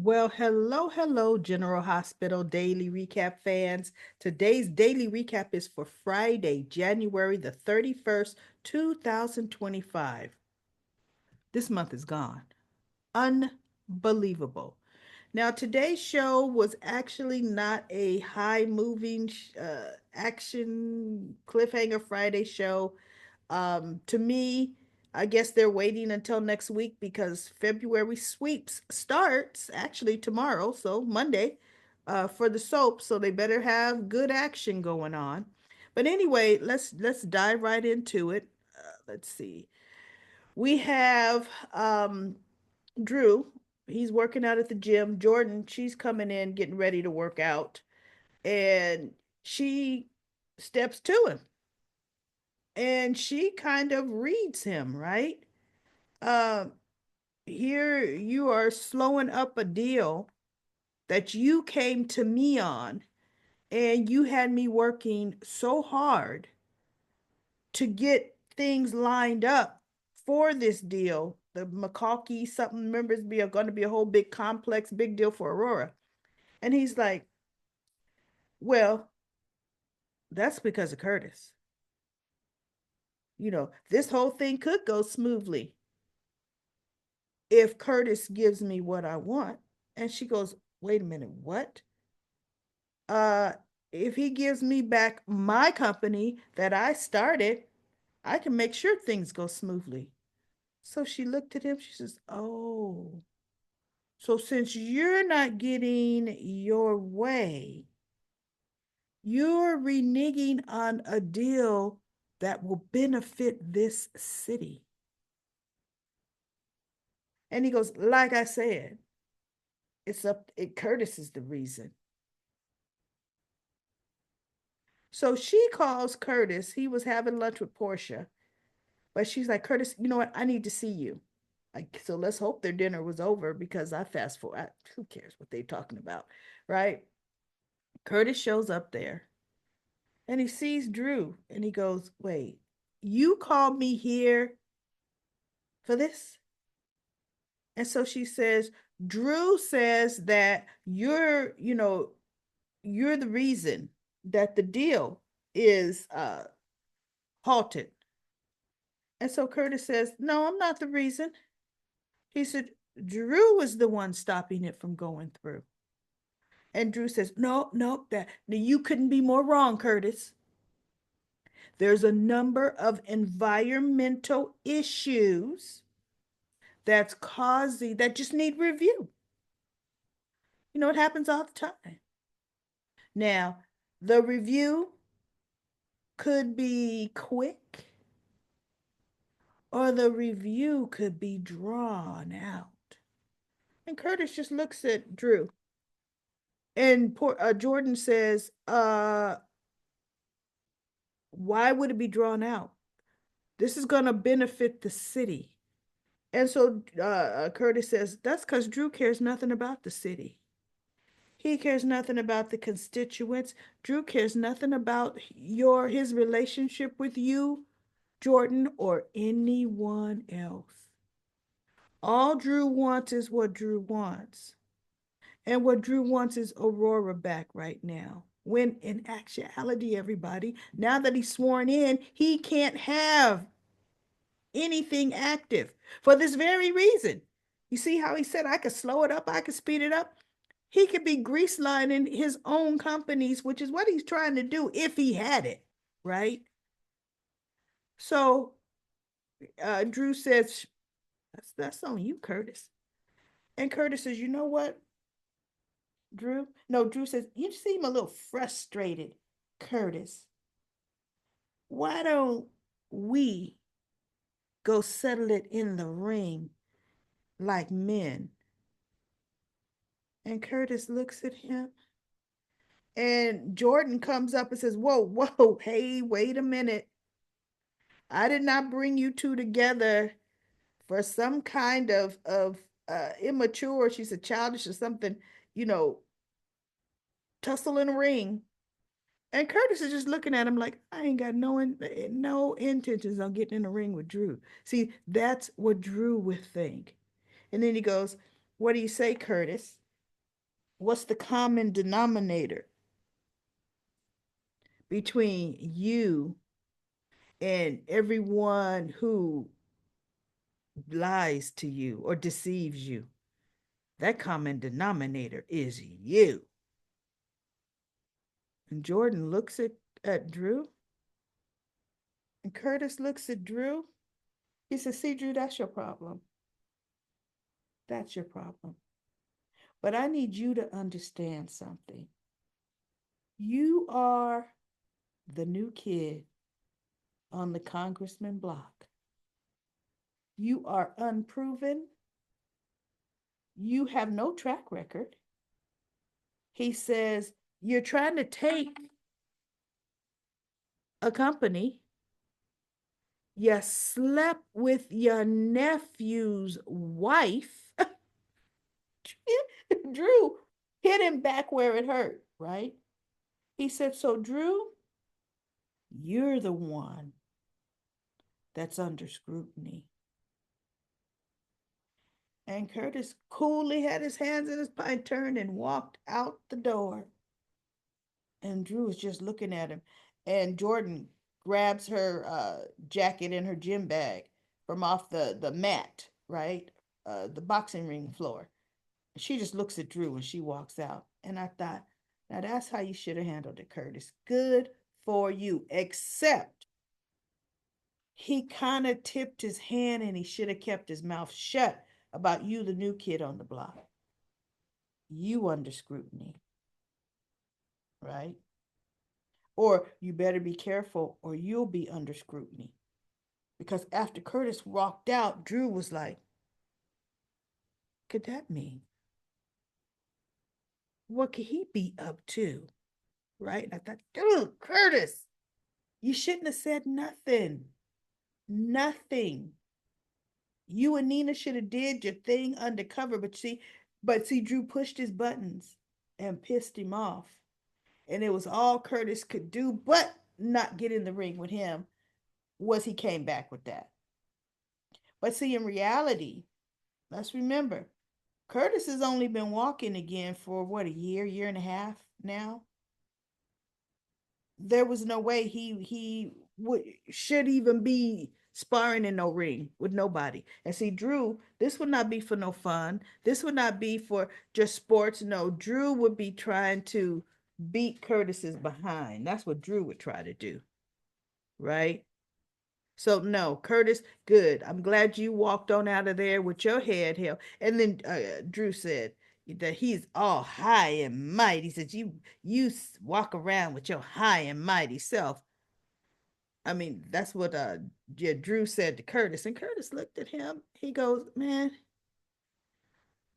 Well, hello, General Hospital Daily Recap fans. Today's daily recap is for Friday, January the 31st, 2025. This month is gone. Unbelievable. Now, today's show was actually not a high moving action cliffhanger Friday show. To me, I guess they're waiting until next week because February sweeps starts actually tomorrow, so Monday, for the soap. So they better have good action going on. But anyway, let's dive right into it. Let's see. We have Drew. He's working out at the gym. Jordan, she's coming in, getting ready to work out, and she steps to him, and she kind of reads him, right? Um, Here you are slowing up a deal that you came to me on, and you had me working so hard to get things lined up for this deal. The McCalkey something members be going to be a whole big complex, big deal for Aurora. And he's like, well, that's because of Curtis. This whole thing could go smoothly if Curtis gives me what I want. And she goes, wait a minute, what? uh if he gives me back my company that I started, I can make sure things go smoothly. So she looked at him, she says, oh, so since you're not getting your way, you're reneging on a deal that will benefit this city. And he goes, like I said, Curtis is the reason. So she calls Curtis. He was having lunch with Portia. But she's like, Curtis, you know what? I need to see you. Like, so let's hope their dinner was over because I fast forward. Who cares what they're talking about, right? Curtis shows up there and he sees Drew and he goes, wait, you called me here for this? And so she says, Drew says that you're the reason that the deal is halted. And so Curtis says, no, I'm not the reason. He said, Drew was the one stopping it from going through. And Drew says, no, no, that you couldn't be more wrong, Curtis. There's a number of environmental issues that's causing that just need review. It happens all the time. Now, the review could be quick or the review could be drawn out. And Curtis just looks at Drew. And Jordan says, why would it be drawn out? This is going to benefit the city. And so Curtis says, that's because Drew cares nothing about the city. He cares nothing about the constituents. Drew cares nothing about his relationship with you, Jordan, or anyone else. All Drew wants is what Drew wants. And what Drew wants is Aurora back right now. When in actuality, everybody, now that he's sworn in, he can't have anything active for this very reason. You see how he said, I could slow it up, I could speed it up? He could be grease lining his own companies, which is what he's trying to do if he had it, right? So Drew says, that's on you, Curtis. And Curtis says, you know what, Drew? No, Drew says, you seem a little frustrated, Curtis. Why don't we go settle it in the ring like men? And Curtis looks at him. And Jordan comes up and says, whoa, whoa, hey, wait a minute. I did not bring you two together for some kind of immature, she said childish or something, you know, tussle in a ring. And Curtis is just looking at him like, I ain't got no intentions on getting in the ring with Drew. See, that's what Drew would think. And then he goes, what do you say, Curtis? What's the common denominator between you and everyone who lies to you or deceives you? That common denominator is you. And Jordan looks at Drew, and Curtis looks at Drew. He says, "See, Drew, that's your problem. That's your problem. But I need you to understand something. You are the new kid on the congressman block. You are unproven. You have no track record." He says, "You're trying to take a company. You slept with your nephew's wife." Drew hit him back where it hurt, right? He said, "So, Drew, you're the one that's under scrutiny." And Curtis coolly had his hands in his pine, turned and walked out the door. And Drew was just looking at him. And Jordan grabs her jacket and her gym bag from off the mat, right? The boxing ring floor. She just looks at Drew and she walks out. And I thought, now that's how you should have handled it, Curtis. Good for you. Except he kind of tipped his hand and he should have kept his mouth shut about you, the new kid on the block. You under scrutiny, right? Or you better be careful or you'll be under scrutiny. Because after Curtis walked out, Drew was like, could that mean? What could he be up to? Right? And I thought, dude, Curtis, you shouldn't have said nothing. Nothing. You and Nina should have did your thing undercover, but see, Drew pushed his buttons and pissed him off. And it was all Curtis could do, but not get in the ring with him, was he came back with that. But see, in reality, let's remember, Curtis has only been walking again for what, a year and a half now. There was no way he would should even be sparring in no ring with nobody. And see, Drew, this would not be for no fun. This would not be for just sports. No, Drew would be trying to beat Curtis's behind. That's what Drew would try to do, right? So no, Curtis, good. I'm glad you walked on out of there with your head held. And then Drew said that he's all high and mighty. He said you walk around with your high and mighty self. I mean, that's what yeah, Drew said to Curtis, and Curtis looked at him. He goes, "Man,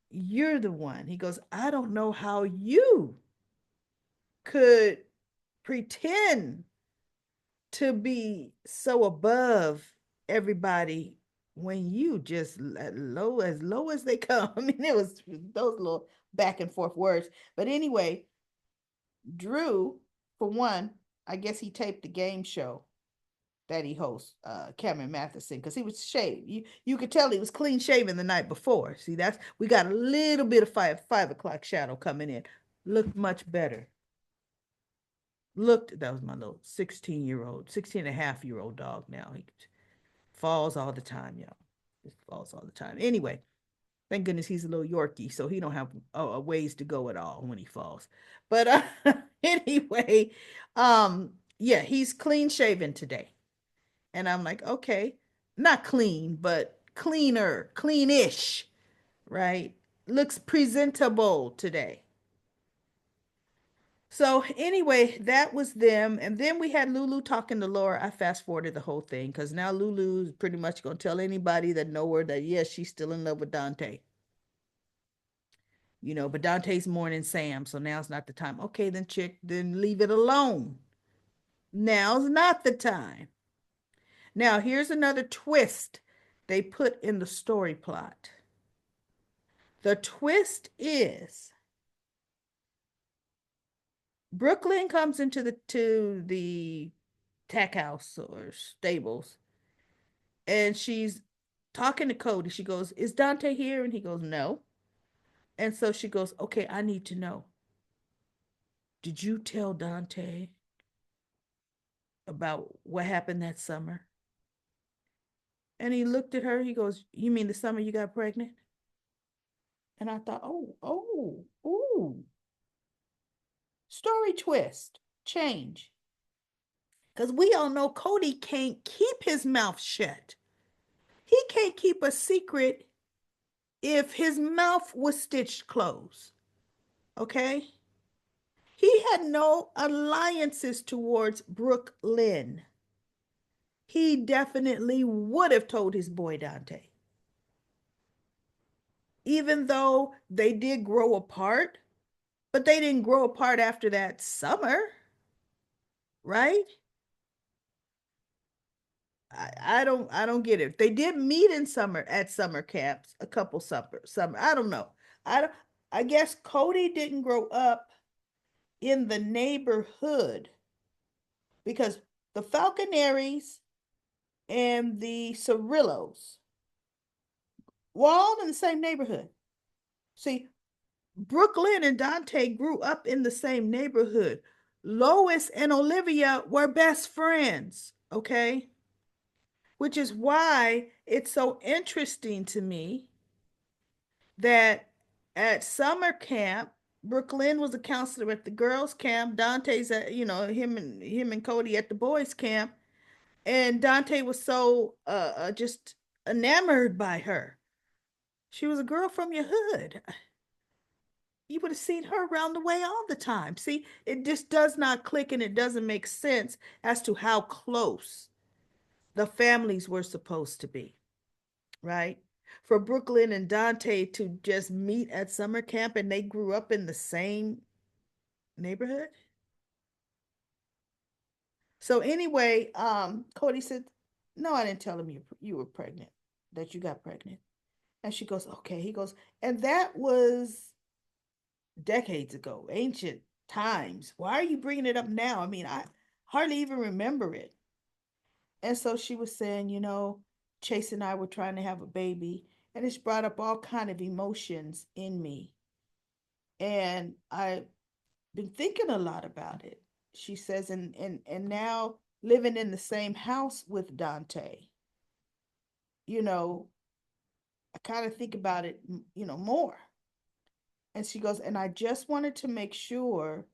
you're the one." He goes, "I don't know how you could pretend to be so above everybody when you just low as they come." I mean, it was those little back and forth words. But anyway, Drew, for one, I guess he taped the game show that he hosts, Cameron Matheson, because he was shaved. You could tell he was clean shaven the night before. See, that's we got a little bit of five o'clock shadow coming in. Looked much better. Looked that was my little 16-year-old, 16 and a half year old dog now. He falls all the time, y'all. Just falls all the time. Anyway, thank goodness he's a little Yorkie, so he don't have ways to go at all when he falls. But anyway, yeah, he's clean shaven today. And I'm like, okay, not clean, but cleaner, cleanish, right? Looks presentable today. So anyway, that was them. And then we had Lulu talking to Laura. I fast forwarded the whole thing because now Lulu's pretty much gonna tell anybody that know her that yes, she's still in love with Dante. But Dante's mourning Sam, so now's not the time. Okay, then chick, then leave it alone. Now's not the time. Now here's another twist they put in the story plot. The twist is Brooklyn comes into the tack house or stables, and she's talking to Cody. She goes, "Is Dante here?" And he goes, "No." And so she goes, okay, I need to know. Did you tell Dante about what happened that summer? And he looked at her. He goes, you mean the summer you got pregnant? And I thought, oh, story twist, change. Because we all know Cody can't keep his mouth shut. He can't keep a secret if his mouth was stitched closed. Okay? He had no alliances towards Brooklyn. He definitely would have told his boy Dante. Even though they did grow apart, but they didn't grow apart after that summer, right? I don't get it. They did meet in summer at summer camps, a couple summer. I don't know. I don't I guess Cody didn't grow up in the neighborhood because the Falconeries and the Cirillos were all in the same neighborhood. See, Brooklyn and Dante grew up in the same neighborhood. Lois and Olivia were best friends, okay? Which is why it's so interesting to me that at summer camp, Brooklyn was a counselor at the girls' camp. Dante's at, him and Cody at the boys' camp. And Dante was so just enamored by her. She was a girl from your hood. You would have seen her around the way all the time. See, it just does not click and it doesn't make sense as to how close the families were supposed to be, right? For Brooklyn and Dante to just meet at summer camp and they grew up in the same neighborhood. So anyway, Cody said, "No, I didn't tell him you were pregnant, that you got pregnant." And she goes, "Okay." He goes, "And that was decades ago, ancient times. Why are you bringing it up now? I mean, I hardly even remember it." And so she was saying, Chase and I were trying to have a baby, and it's brought up all kind of emotions in me. And I've been thinking a lot about it. She says, and now living in the same house with Dante, you know, I kind of think about it, more. And she goes, and I just wanted to make sure,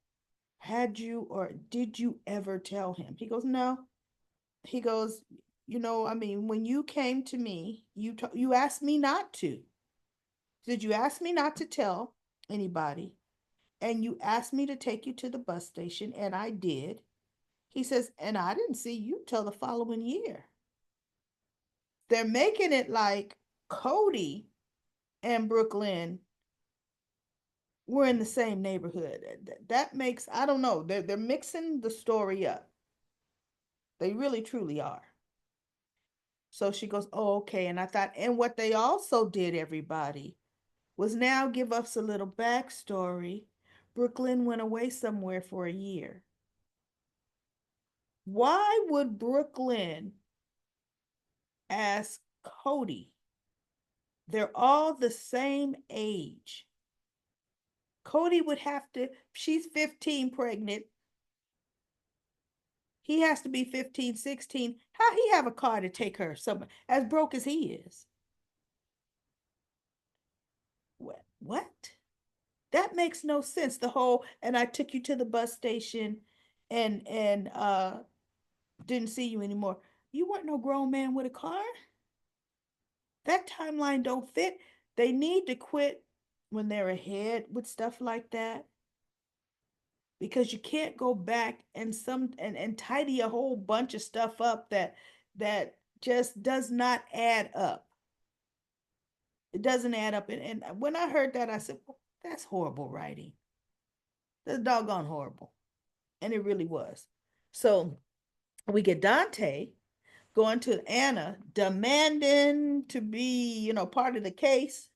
had you or did you ever tell him? He goes, no. He goes, I mean, when you came to me, you asked me not to. Did you ask me not to tell anybody? And you asked me to take you to the bus station, and I did. He says, and I didn't see you till the following year. They're making it like Cody and Brooklyn were in the same neighborhood. That makes, I don't know, they're mixing the story up. They really truly are. So she goes, oh, okay. And I thought, and what they also did, everybody, was now give us a little backstory. Brooklyn went away somewhere for a year. Why would Brooklyn ask Cody? They're all the same age. Cody would have to, she's 15 pregnant. He has to be 15, 16. How he have a car to take her somewhere as broke as he is? What? That makes no sense. The whole, and I took you to the bus station and didn't see you anymore. You weren't no grown man with a car. That timeline don't fit. They need to quit when they're ahead with stuff like that because you can't go back and tidy a whole bunch of stuff up that just does not add up. It doesn't add up. And when I heard that, I said, well, that's horrible writing. That's doggone horrible. And it really was. So we get Dante going to Anna, demanding to be, part of the case,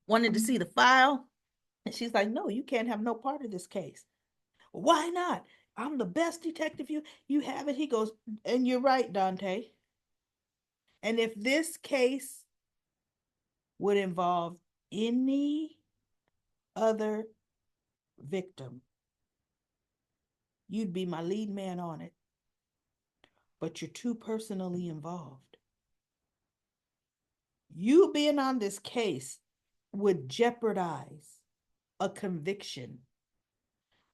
wanted to see the file. And she's like, no, you can't have no part of this case. Why not? I'm the best detective you have it. He goes, and you're right, Dante. And if this case would involve any other victim, you'd be my lead man on it, but you're too personally involved. You being on this case would jeopardize a conviction.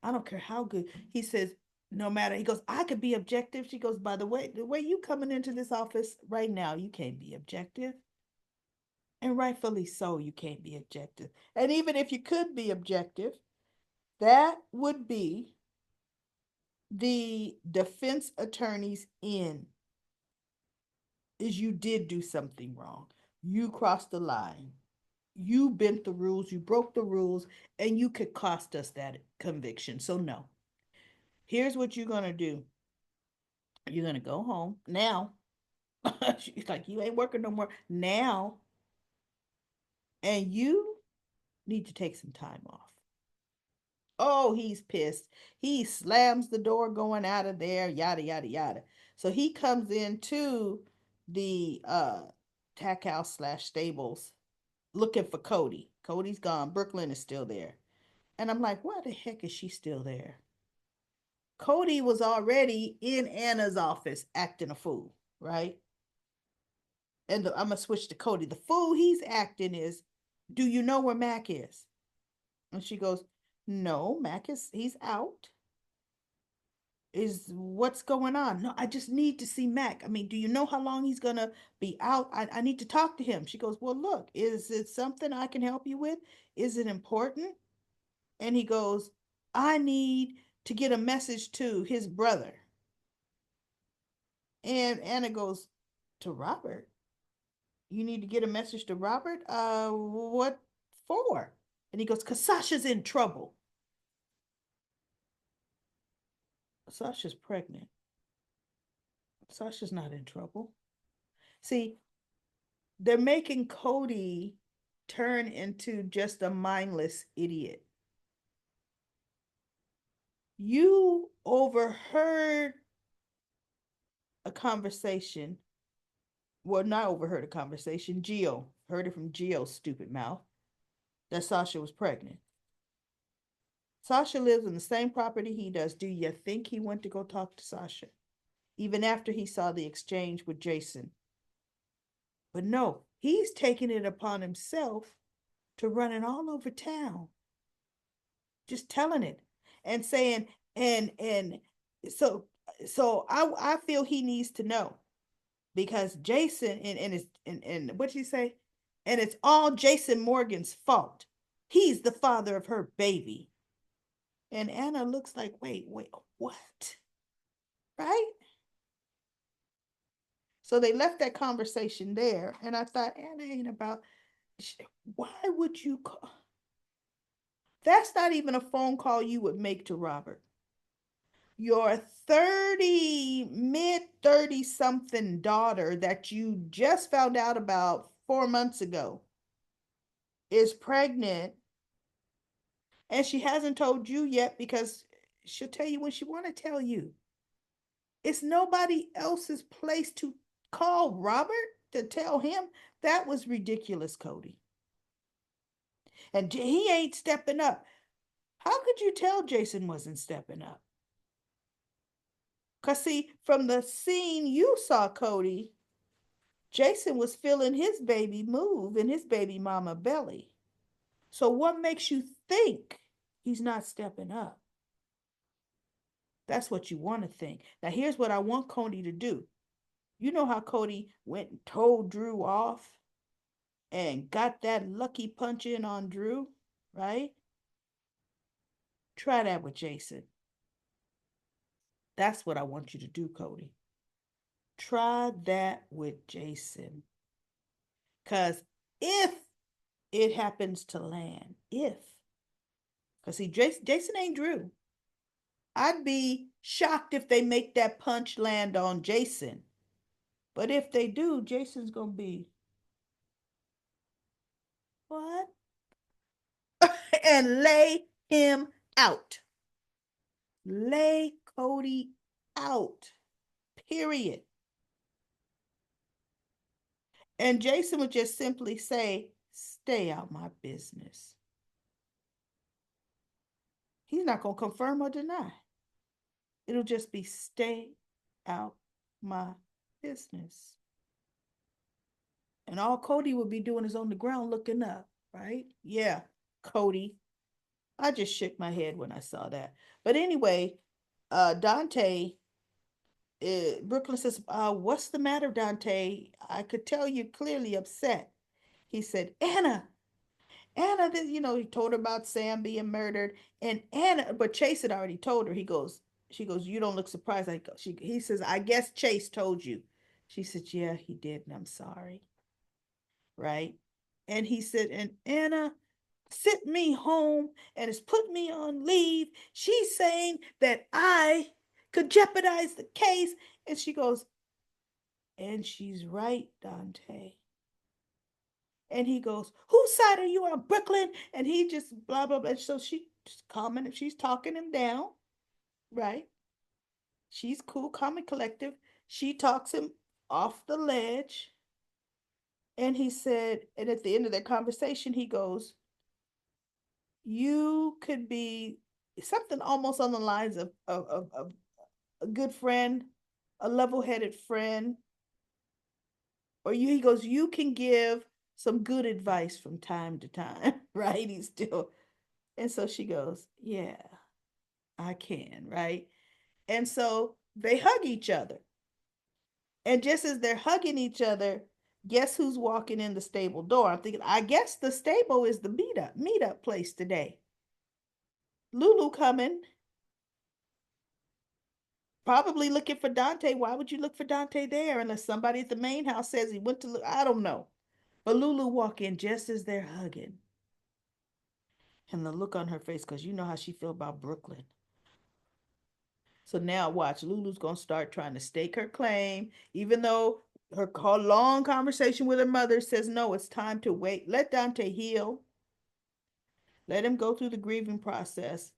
I don't care how good. He says, no matter, he goes, I could be objective. She goes, by the way you coming into this office right now, you can't be objective. And rightfully so, you can't be objective. And even if you could be objective, that would be the defense attorney's in, is you did do something wrong. You crossed the line. You bent the rules, you broke the rules, and you could cost us that conviction. So, no. Here's what you're going to do, you're going to go home now. She's like, you ain't working no more now, and you need to take some time off. Oh, he's pissed. He slams the door going out of there, yada, yada, yada. So he comes into the tack house slash stables looking for Cody. Cody's gone. Brooklyn is still there. And I'm like, why the heck is she still there? Cody was already in Anna's office acting a fool, right? And I'm going to switch to Cody. The fool he's acting is, do you know where Mac is? And she goes, no, Mac is, he's out. Is what's going on? No, I just need to see Mac. I mean, do you know how long he's going to be out? I need to talk to him. She goes, well, look, is it something I can help you with? Is it important? And he goes, I need to get a message to his brother. And Anna goes, to Robert? You need to get a message to Robert? What for? And he goes, because Sasha's in trouble. Sasha's pregnant. Sasha's not in trouble. See, they're making Cody turn into just a mindless idiot. You overheard a conversation. Well, not overheard a conversation. Gio heard it from Gio's stupid mouth that Sasha was pregnant. Sasha lives on the same property he does. Do you think he went to go talk to Sasha? Even after he saw the exchange with Jason. But no, he's taking it upon himself to run it all over town. Just telling it and saying, and so I feel he needs to know, because Jason and what did he say? And it's all Jason Morgan's fault. He's the father of her baby. And Anna looks like, wait, what? Right? So they left that conversation there. And I thought, Anna ain't about, why would you call? That's not even a phone call you would make to Robert. Your 30, mid 30 something daughter that you just found out about 4 months ago is pregnant, and she hasn't told you yet because she'll tell you when she want to tell you. It's nobody else's place to call Robert to tell him. That was ridiculous, Cody. And he ain't stepping up. How could you tell Jason wasn't stepping up? Because, see, from the scene you saw, Cody, Jason was feeling his baby move in his baby mama belly. So, what makes you think he's not stepping up? That's what you want to think. Now, here's what I want Cody to do. You know how Cody went and told Drew off and got that lucky punch in on Drew, right? Try that with Jason. That's what I want you to do, Cody. Try that with Jason. Because if it happens to land, because see, Jason ain't Drew. I'd be shocked if they make that punch land on Jason. But if they do, Jason's going to be, what? And lay him out. Lay Cody out. Period. And Jason would just simply say, Stay out my business. He's not going to confirm or deny. It'll just be stay out my business. And all Cody would be doing is on the ground looking up, right? Yeah, Cody. I just shook my head when I saw that. But anyway, Dante, Brooklyn says, what's the matter, Dante? I could tell you're clearly upset. He said, Anna, this, he told her about Sam being murdered. And Anna, but Chase had already told her. She goes, you don't look surprised. He says, I guess Chase told you. She said, yeah, he did. And I'm sorry. Right. And he said, and Anna sent me home and has put me on leave. She's saying that I could jeopardize the case. And she goes, and she's right, Dante. And he goes, whose side are you on, Brooklyn? And he just blah, blah, blah. So she just calming, she's talking him down, right? She's cool, calm, and collective. She talks him off the ledge. And he said, and at the end of their conversation, he goes, you could be something almost on the lines of a good friend, a level-headed friend, or he goes, you can give some good advice from time to time, right? He's still, and so she goes, yeah, I can, right? And so they hug each other. And just as they're hugging each other, guess who's walking in the stable door? I'm thinking, I guess the stable is the meetup place today. Lulu coming, probably looking for Dante. Why would you look for Dante there unless somebody at the main house says he went to look? I don't know. But Lulu walk in just as they're hugging. And the look on her face, because you know how she feel about Brooklyn. So now watch, Lulu's gonna start trying to stake her claim, even though her long conversation with her mother says no, it's time to wait. Let Dante heal. Let him go through the grieving process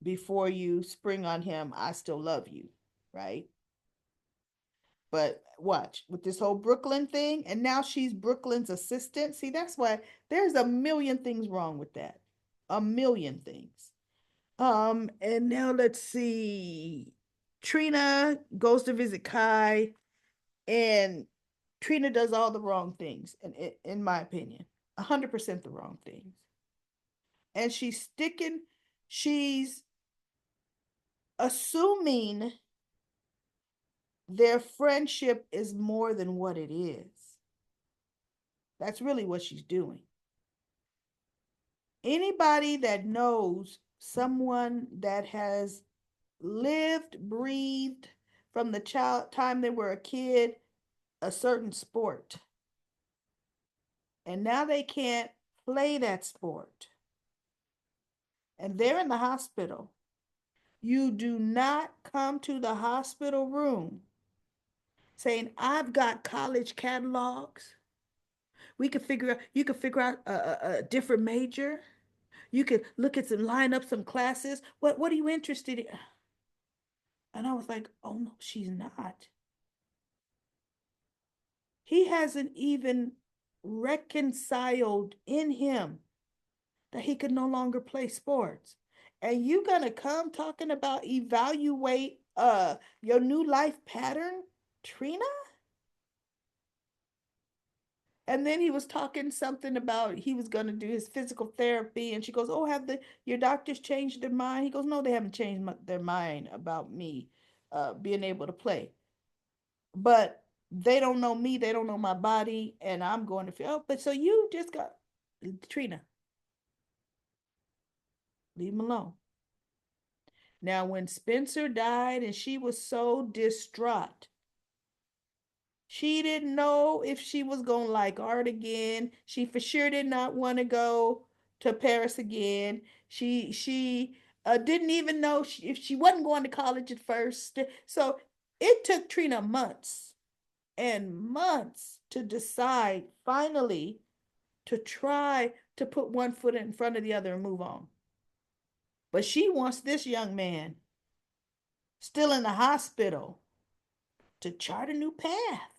before you spring on him. I still love you, right? But watch with this whole Brooklyn thing, and now she's Brooklyn's assistant. See, that's why there's a million things wrong with that. A million things. And now let's see. Trina goes to visit Kai, and Trina does all the wrong things, and in my opinion, 100% the wrong things. And she's assuming their friendship is more than what it is. That's really what she's doing. Anybody that knows someone that has lived, breathed from the time they were a kid, a certain sport, and now they can't play that sport, and they're in the hospital. You do not come to the hospital room saying, I've got college catalogs. You could figure out a different major. You could look at some, line up some classes. What are you interested in? And I was like, oh no, she's not. He hasn't even reconciled in him that he could no longer play sports. And you gonna come talking about evaluate your new life pattern, Trina? And then he was talking something about he was gonna do his physical therapy, and she goes, "Oh, have your doctors changed their mind?" He goes, "No, they haven't changed their mind about me being able to play, but they don't know me, they don't know my body, and I'm going to feel." Oh, but so you just got Trina, leave him alone. Now, when Spencer died, and she was so distraught, she didn't know if she was going to like art again. She for sure did not want to go to Paris again. She didn't even know if she wasn't going to college at first. So it took Trina months and months to decide finally to try to put one foot in front of the other and move on. But she wants this young man still in the hospital to chart a new path.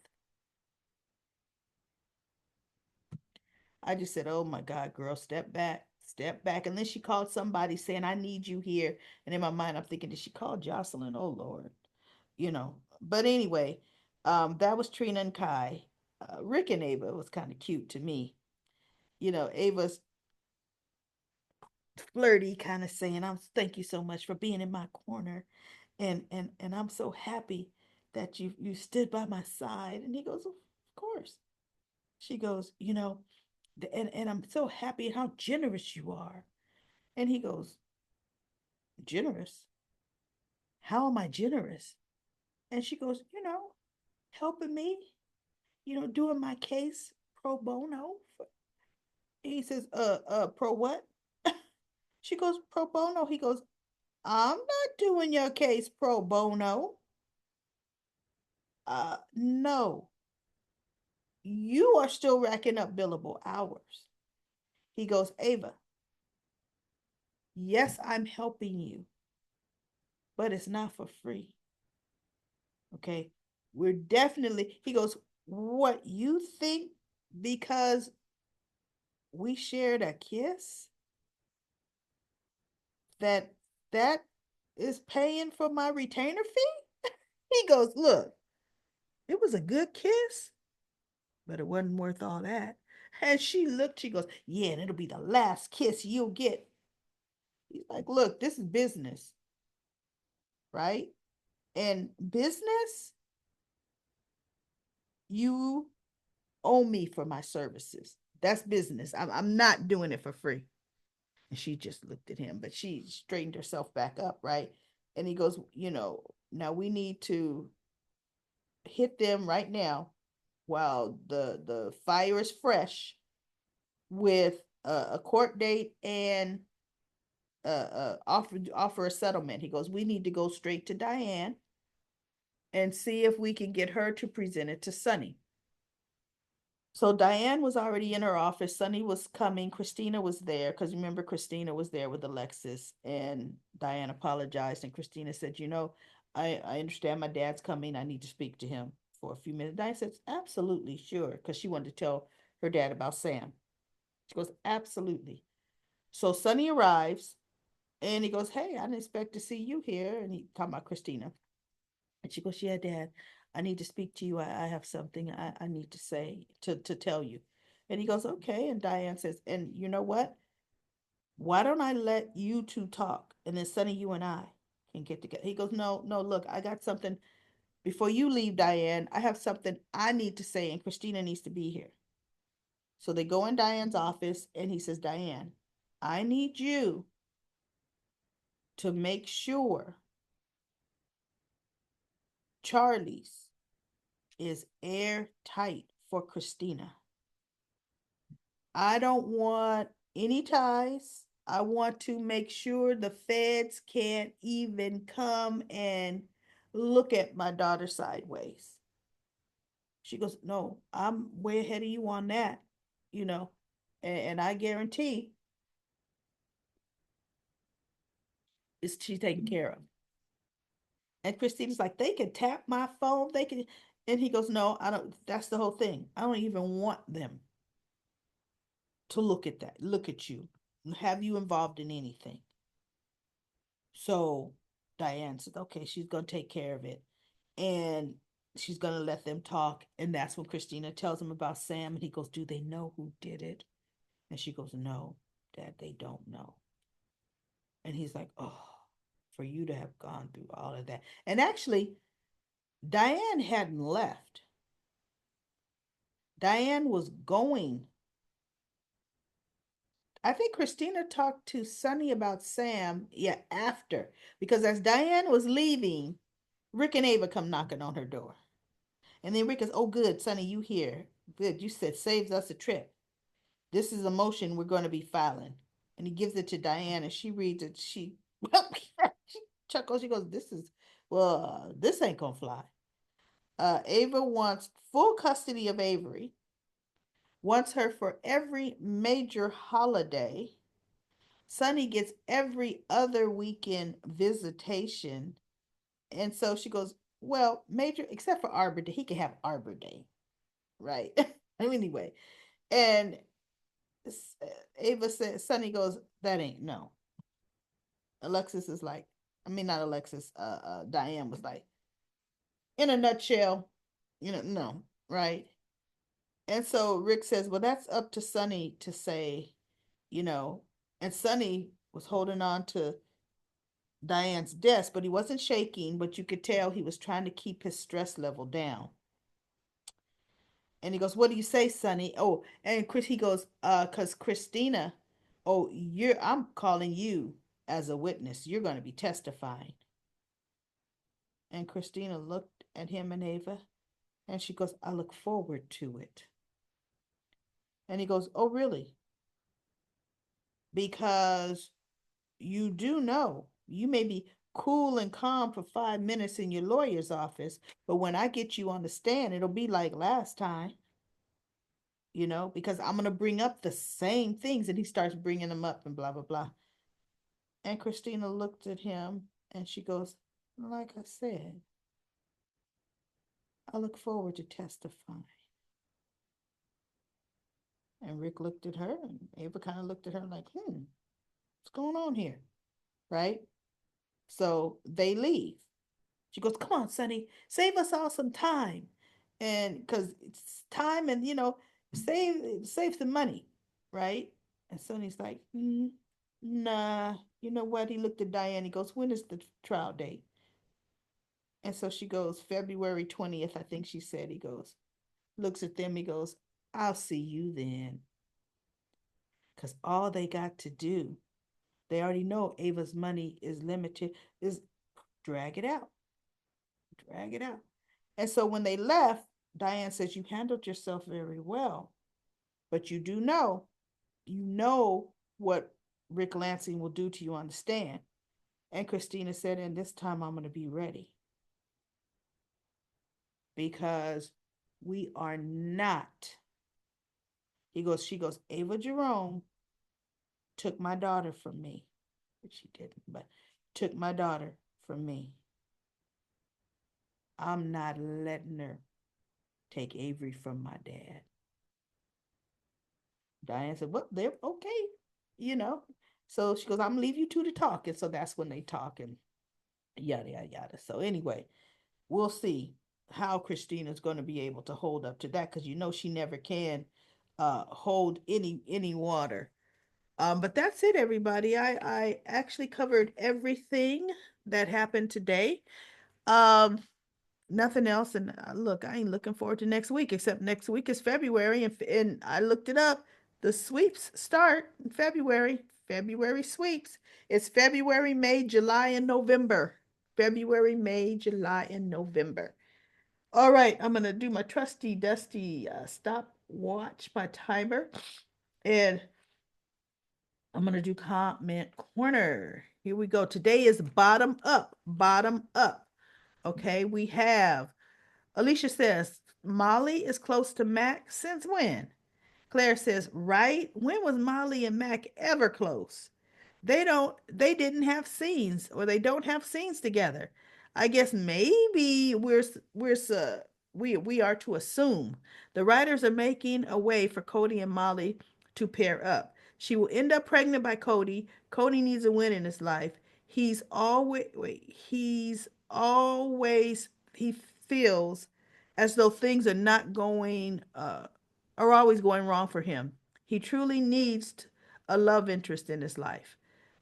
I just said, "Oh my God, girl, step back, step back." And then she called somebody saying, "I need you here." And in my mind, I'm thinking, did she call Jocelyn? Oh Lord, you know. But anyway, that was Trina and Kai. Rick and Ava was kind of cute to me. You know, Ava's flirty, kind of saying, "I'm thank you so much for being in my corner, and I'm so happy that you stood by my side." And he goes, "Of course." She goes, "You know, and I'm so happy how generous you are." And he goes, "Generous? How am I generous?" And she goes, "You know, helping me, doing my case pro bono." He says, pro what?" She goes, "Pro bono." He goes, "I'm not doing your case pro bono." No, you are still racking up billable hours." He goes, "Ava, yes, I'm helping you, but it's not for free. Okay. We're definitely," he goes, "What you think because we shared a kiss that that is paying for my retainer fee?" He goes, "Look, it was a good kiss, but it wasn't worth all that." And she looked, she goes, "Yeah, and it'll be the last kiss you'll get." He's like, "Look, this is business, right? And business, you owe me for my services. That's business. I'm not doing it for free." And she just looked at him, but she straightened herself back up, right? And he goes, "Now we need to hit them right now while the fire is fresh with a court date and offer a settlement." He goes, "We need to go straight to Diane and see if we can get her to present it to Sonny." So Diane was already in her office. Sonny was coming. Christina was there because remember, Christina was there with Alexis, and Diane apologized. And Christina said, I understand my dad's coming. I need to speak to him for a few minutes." Diane says, "Absolutely, sure," because she wanted to tell her dad about Sam. She goes, "Absolutely." So Sonny arrives and he goes, "Hey, I didn't expect to see you here." And he talking about Christina. And she goes, "Yeah, Dad, I need to speak to you. I have something I need to say to tell you." And he goes, "Okay." And Diane says, "And you know what? Why don't I let you two talk? And then Sonny, you and I can get together." He goes, "No, no, look, I got something before you leave, Diane. I have something I need to say, and Christina needs to be here." So they go in Diane's office, and he says, "Diane, I need you to make sure Charlie's is airtight for Christina. I don't want any ties. I want to make sure the feds can't even come and look at my daughter sideways." She goes, "No, I'm way ahead of you on that, you know, and I guarantee it's she's taken care of." And Christina's like, "They can tap my phone. They can," and he goes, "No, I don't. That's the whole thing. I don't even want them to look at that, look at you, have you involved in anything." So Diane said, "Okay, she's going to take care of it." And she's going to let them talk. And that's when Christina tells him about Sam. And he goes, "Do they know who did it?" And she goes, "No, Dad, they don't know." And he's like, "Oh, for you to have gone through all of that." And actually, Diane hadn't left. Diane was going. I think Christina talked to Sonny about Sam, yeah, after. Because as Diane was leaving, Rick and Ava come knocking on her door. And then Rick is, "Oh, good, Sonny, you here. Good. You said saves us a trip. This is a motion we're going to be filing." And he gives it to Diane and she reads it. She, she chuckles. She goes, this ain't going to fly. Ava wants full custody of Avery, wants her for every major holiday. Sonny gets every other weekend visitation. And so she goes, "Well, major, except for Arbor Day, he can have Arbor Day." Right. Anyway, and Ava said, Sonny goes, that ain't no. Alexis is like, I mean, not Alexis, Diane was like, in a nutshell, no, right? And so Rick says, well, that's up to Sonny to say, you know, and Sonny was holding on to Diane's desk, but he wasn't shaking, but you could tell he was trying to keep his stress level down. And he goes, what do you say, Sonny? Oh, and Chris, he goes, because Christina, oh, I'm calling you as a witness. You're going to be testifying. And Christina looked at him and Ava, and she goes, I look forward to it. And he goes, oh, really? Because you do know you may be cool and calm for 5 minutes in your lawyer's office, but when I get you on the stand, it'll be like last time, because I'm going to bring up the same things. And he starts bringing them up and blah, blah, blah. And Christina looked at him and she goes, like I said, I look forward to testifying. And Rick looked at her and Ava kind of looked at her like, what's going on here? Right? So they leave. She goes, come on, Sonny, save us all some time. And because it's time and, save the money. Right? And Sonny's like, nah, you know what? He looked at Diane. He goes, when is the trial date? And so she goes, February 20th, I think she said. He goes, looks at them. He goes, I'll see you then. Because all they got to do, they already know Ava's money is limited, is drag it out, drag it out. And so when they left, Diane says, you handled yourself very well, but you know what Rick Lansing will do to you on the stand. And Christina said, and this time I'm going to be ready because we are not. She goes, Ava Jerome took my daughter from me, which she didn't, but took my daughter from me. I'm not letting her take Avery from my dad. Diane said, well, they're okay, you know. So she goes, I'm gonna leave you two to talk. And so that's when they talk and yada yada yada. So anyway, we'll see how Christina's gonna be able to hold up to that because she never can hold any water. But that's it, everybody. I actually covered everything that happened today. Um, Nothing else. And look, I ain't looking forward to next week, except next week is February, and I looked it up. The sweeps start in February. February sweeps. It's February, May, July, and November. February, May, July, and November. All right, I'm gonna do my trusty dusty stop watch my timer, and I'm gonna do comment corner. Here we go. Today is bottom up. Bottom up. Okay, we have Alicia says, Molly is close to Mac since when? Claire says, right? When was Molly and Mac ever close? They didn't have scenes or they don't have scenes together. I guess maybe we are to assume the writers are making a way for Cody and Molly to pair up. She will end up pregnant by Cody. Cody needs a win in his life. He feels as though things are always going wrong for him. He truly needs a love interest in his life.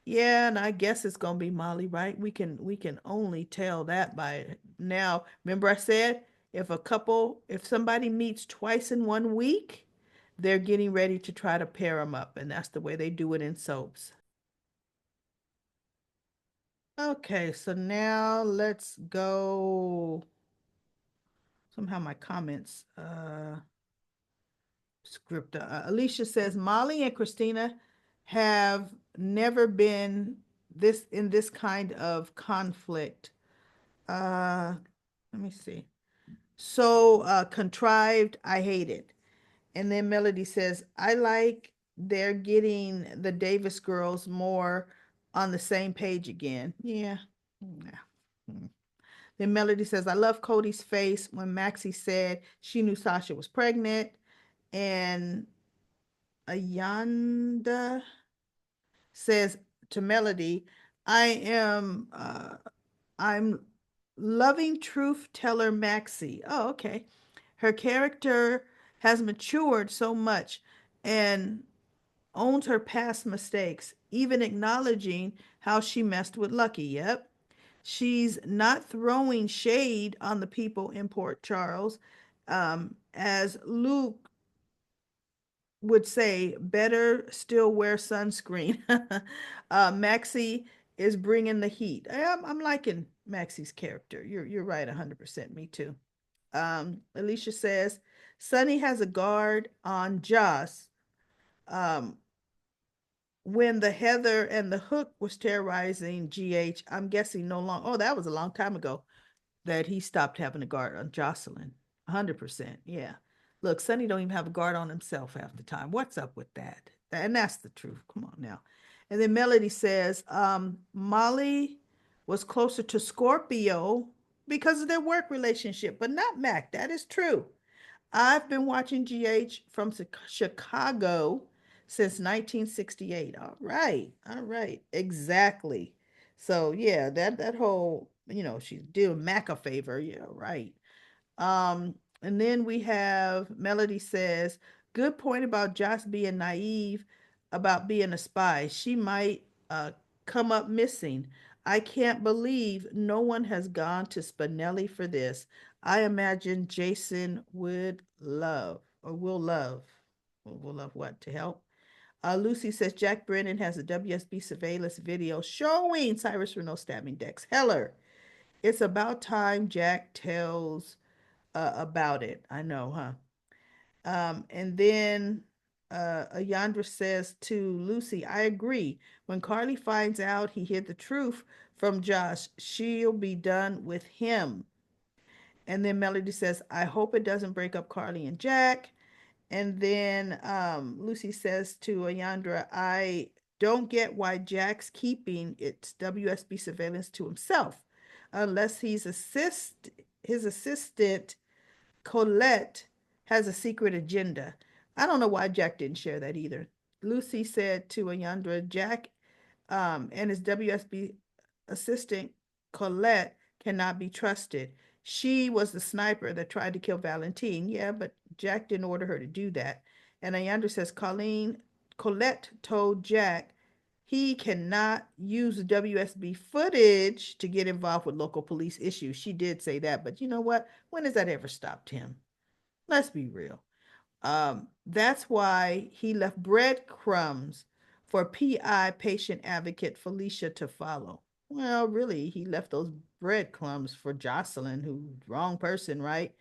Yeah, and I guess it's gonna be Molly, right? We can only tell that by now. Remember I said if somebody meets twice in 1 week, they're getting ready to try to pair them up, and that's the way they do it in soaps. Okay, so now let's go. Somehow my comments script. Alicia says Molly and Christina have never been this kind of conflict. Uh, Let me see. So contrived, I hate it. And then Melody says, I like they're getting the Davis girls more on the same page again. Yeah. Yeah. Hmm. Then Melody says, I love Cody's face when Maxie said she knew Sasha was pregnant. And Ayanda says to Melody, I am I'm loving truth teller Maxie. Oh, okay. Her character has matured so much and owns her past mistakes, even acknowledging how she messed with Lucky. Yep. She's not throwing shade on the people in Port Charles. As Luke would say, better still wear sunscreen. Maxie is bringing the heat. I'm liking Maxie's character. You're right, 100%. Me too. Alicia says Sonny has a guard on Joss. Um, when the Heather and the Hook was terrorizing GH, I'm guessing no long. Oh, that was a long time ago that he stopped having a guard on Jocelyn. 100%. Yeah. Look, Sonny don't even have a guard on himself half the time. What's up with that? And that's the truth. Come on now. And then Melody says, Molly was closer to Scorpio because of their work relationship, but not Mac. That is true. I've been watching GH from Chicago since 1968. All right. All right. Exactly. So yeah, that whole, she's doing Mac a favor. Yeah, right. And then we have Melody says, good point about Joss being naive about being a spy. She might come up missing. I can't believe no one has gone to Spinelli for this. I imagine Jason would love or will love what to help. Lucy says Jack Brennan has a WSB surveillance video showing Cyrus Renault stabbing Dex Heller. It's about time Jack tells about it. I know, huh? And then Ayandra says to Lucy, I agree. When Carly finds out he hid the truth from Josh, she'll be done with him. And then Melody says, I hope it doesn't break up Carly and Jack. And then Lucy says to Ayandra, I don't get why Jack's keeping its WSB surveillance to himself unless his assistant Colette has a secret agenda. I don't know why Jack didn't share that either. Lucy said to Ayandra, Jack and his WSB assistant, Colette, cannot be trusted. She was the sniper that tried to kill Valentine. Yeah, but Jack didn't order her to do that. And Ayandra says Colette told Jack he cannot use the WSB footage to get involved with local police issues. She did say that, but you know what? When has that ever stopped him? Let's be real. That's why he left breadcrumbs for PI patient advocate Felicia to follow. Well, really, he left those breadcrumbs for Jocelyn, who wrong person, right?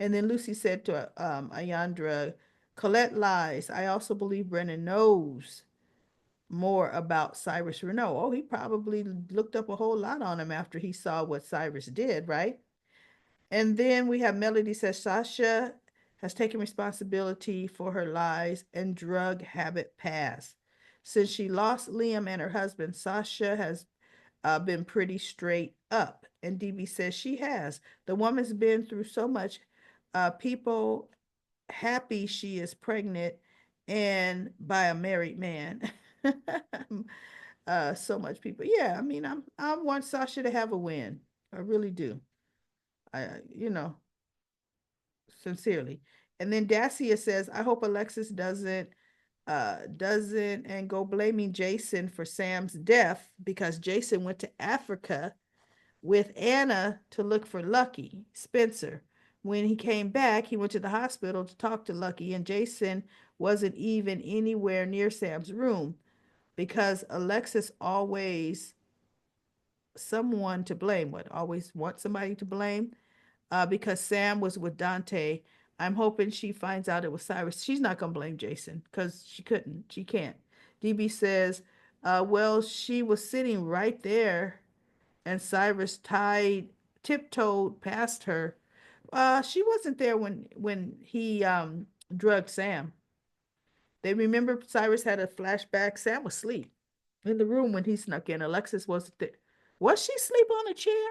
And then Lucy said to Ayandra, Colette lies. I also believe Brennan knows more about Cyrus Renault. Oh, he probably looked up a whole lot on him after he saw what Cyrus did, right? And then we have Melody says Sasha has taken responsibility for her lies and drug habit past. Since she lost Liam and her husband, Sasha has been pretty straight up. And DB says she has. The woman's been through so much. People happy she is pregnant and by a married man. So much people. Yeah, I mean, I want Sasha to have a win. I really do. I sincerely. And then Dacia says, I hope Alexis doesn't and go blaming Jason for Sam's death because Jason went to Africa with Anna to look for Lucky Spencer. When he came back, he went to the hospital to talk to Lucky, and Jason wasn't even anywhere near Sam's room because Alexis always someone to blame. What always want somebody to blame? Because Sam was with Dante. I'm hoping she finds out it was Cyrus. She's not gonna blame Jason because she couldn't. She can't. DB says, well, she was sitting right there and Cyrus tiptoed past her. She wasn't there when he drugged Sam. They remember Cyrus had a flashback. Sam was asleep in the room when he snuck in. Alexis wasn't there. Was she asleep on a chair?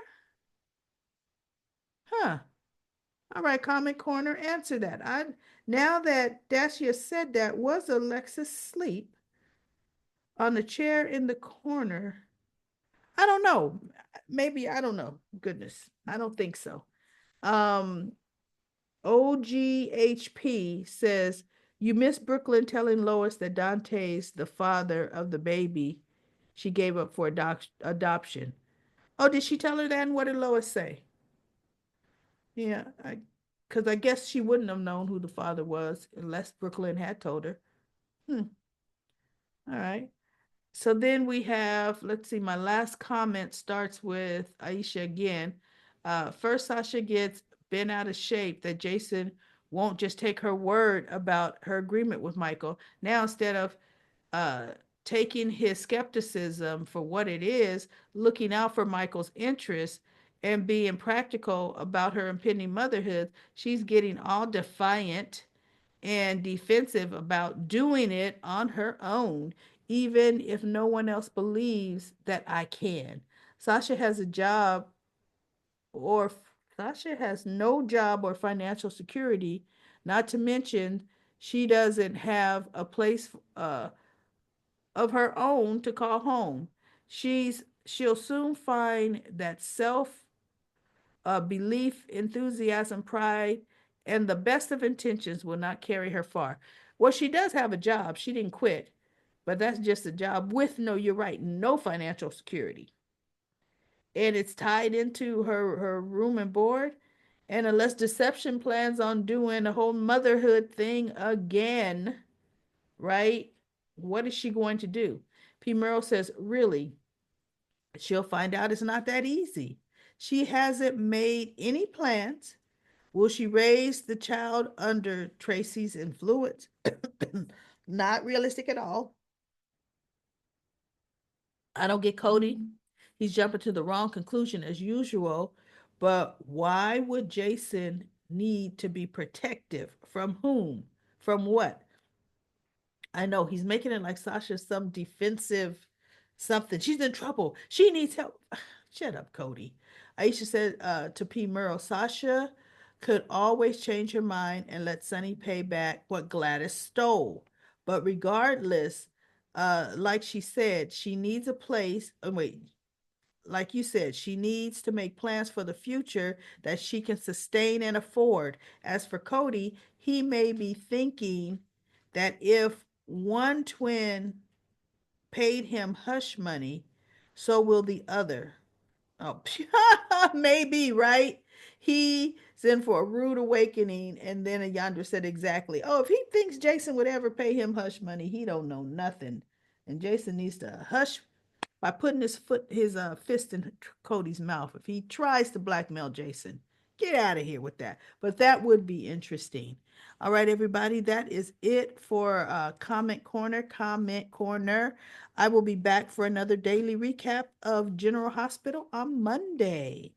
Huh. All right, comment corner, answer that. I now that Dacia said that, was Alexis asleep on the chair in the corner? I don't know. Maybe I don't know. Goodness, I don't think so. Um, OGHP says you miss Brooklyn telling Lois that Dante's the father of the baby she gave up for adoption. Oh, did she tell her that? And what did Lois say? Yeah, because I guess she wouldn't have known who the father was unless Brooklyn had told her. Hmm. All right. So then we have, let's see, my last comment starts with Aisha again. First, Sasha gets bent out of shape that Jason won't just take her word about her agreement with Michael. Now, instead of uh, taking his skepticism for what it is, looking out for Michael's interests, and being practical about her impending motherhood, she's getting all defiant and defensive about doing it on her own, even if no one else believes that I can. Sasha has a job or Sasha has no job or financial security, not to mention she doesn't have a place of her own to call home. She'll soon find that self belief, enthusiasm, pride, and the best of intentions will not carry her far. Well, she does have a job. She didn't quit, but that's just a job with no, you're right, no financial security. And it's tied into her room and board. And unless deception plans on doing a whole motherhood thing again, right? What is she going to do? P. Merrill says, really, she'll find out it's not that easy. She hasn't made any plans. Will she raise the child under Tracy's influence? Not realistic at all. I don't get Cody. He's jumping to the wrong conclusion as usual. But why would Jason need to be protective? From whom? From what? I know he's making it like Sasha's some defensive something. She's in trouble. She needs help. Shut up, Cody. Aisha said to P. Merle, Sasha could always change her mind and let Sonny pay back what Gladys stole. But regardless, like she said, she needs a place. Oh, wait, like you said, she needs to make plans for the future that she can sustain and afford. As for Cody, he may be thinking that if one twin paid him hush money, so will the other. Oh, maybe, right? He's in for a rude awakening. And then Yonder said exactly, oh, if he thinks Jason would ever pay him hush money, he don't know nothing. And Jason needs to hush by putting his fist in Cody's mouth. If he tries to blackmail Jason, get out of here with that. But that would be interesting. All right, everybody, that is it for Comment Corner. Comment Corner. I will be back for another daily recap of General Hospital on Monday.